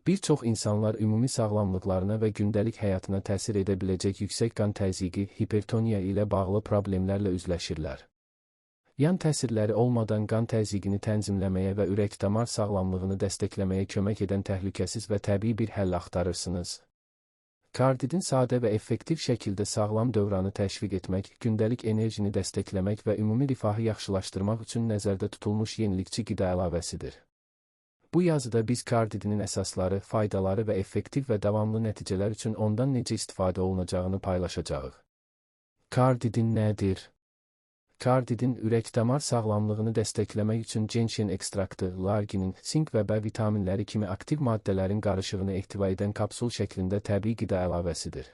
Bir çox insanlar ümumi sağlamlıqlarına və gündəlik həyatına təsir edə biləcək yüksək qan təzyiqi, hipertoniya ilə bağlı problemlərlə üzləşirlər. Yan təsirləri olmadan qan təzyiqini tənzimləməyə və ürək-damar sağlamlığını dəstəkləməyə kömək edən təhlükəsiz və təbii bir həll axtarırsınız. Kardidin sadə və effektiv şəkildə sağlam dövranı təşviq etmək, gündəlik enerjini dəstəkləmək və ümumi rifahı yaxşılaşdırmaq üçün nəzərdə tutulmuş yenilikçi qida əlavəsidir. Bu yazıda biz kardidinin əsasları, faydaları və effektiv və davamlı nəticələr üçün ondan necə istifadə olunacağını paylaşacağıq. Kardidin nədir? Kardidin ürək-damar sağlamlığını dəstəkləmək üçün genşen ekstraktı, larginin, sink və B vitaminləri kimi aktiv maddələrin qarışığını ehtiva edən kapsul şəklində təbii qida əlavəsidir.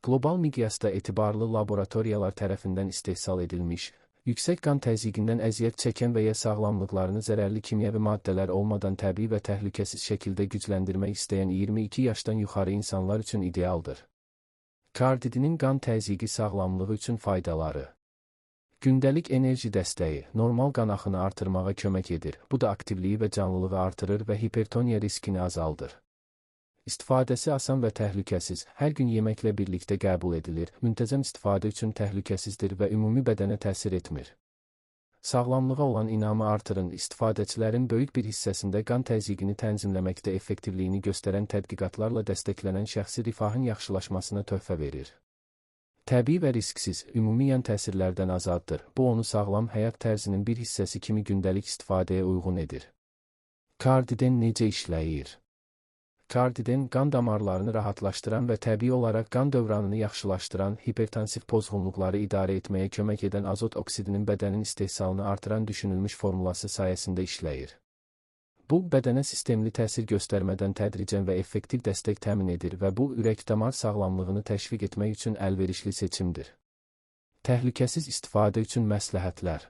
Qlobal miqyasda etibarlı laboratoriyalar tərəfindən istehsal edilmiş, yüksək qan təzyiqindən əziyyət çəkən və ya sağlamlıqlarını zərərli kimyəvi maddələr olmadan təbii və təhlükəsiz şəkildə gücləndirmək istəyən 22 yaşdan yuxarı insanlar üçün idealdır. Kardidinin qan təzyiqi sağlamlığı üçün faydaları. Gündəlik enerji dəstəyi, normal qan axını artırmağa kömək edir. Bu da aktivliyi və canlılığı artırır və hipertoniya riskini azaldır. İstifadəsi asan və təhlükəsiz, hər gün yeməklə birlikdə qəbul edilir, müntəzəm istifadə üçün təhlükəsizdir və ümumi bədənə təsir etmir. Sağlamlığa olan inamı artırın. İstifadəçilərin böyük bir hissəsində qan təzyiqini tənzimləməkdə effektivliyini göstərən tədqiqatlarla dəstəklənən şəxsi rifahın yaxşılaşmasına töhfə verir. Təbii və risksiz, ümumi yan təsirlərdən azaddır. Bu onu sağlam həyat tərzinin bir hissəsi kimi gündəlik istifadəyə uyğun edir. Kardiden necə işləyir? Kardiden qan damarlarını rahatlaşdıran və təbii olaraq qan dövranını yaxşılaşdıran, hipertansif pozğunluqları idarə etməyə kömək edən azot oksidinin bədənin istehsalını artıran düşünülmüş formulası sayəsində işləyir. Bu, bədənə sistemli təsir göstərmədən tədricən və effektiv dəstək təmin edir və bu, ürək-damar sağlamlığını təşviq etmək üçün əlverişli seçimdir. Təhlükəsiz istifadə üçün məsləhətlər.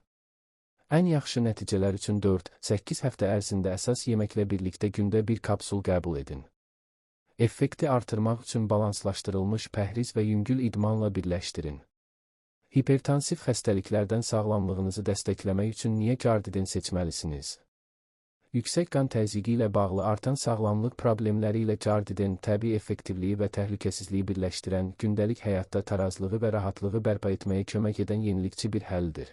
Ən yaxşı nəticələr üçün 4-8 həftə ərzində əsas yeməklə birlikdə gündə bir kapsul qəbul edin. Effekti artırmaq üçün balanslaşdırılmış pəhriz və yüngül idmanla birləşdirin. Hipertansif xəstəliklərdən sağlamlığınızı dəstəkləmək üçün niyə kardiden seçməlisiniz? Yüksək qan təzyiqi ilə bağlı artan sağlamlıq problemləri ilə kardiden təbii effektivliyi və təhlükəsizliyi birləşdirən, gündəlik həyatda tarazlığı və rahatlığı bərpa etməyə kömək edən yenilikçi bir həldir.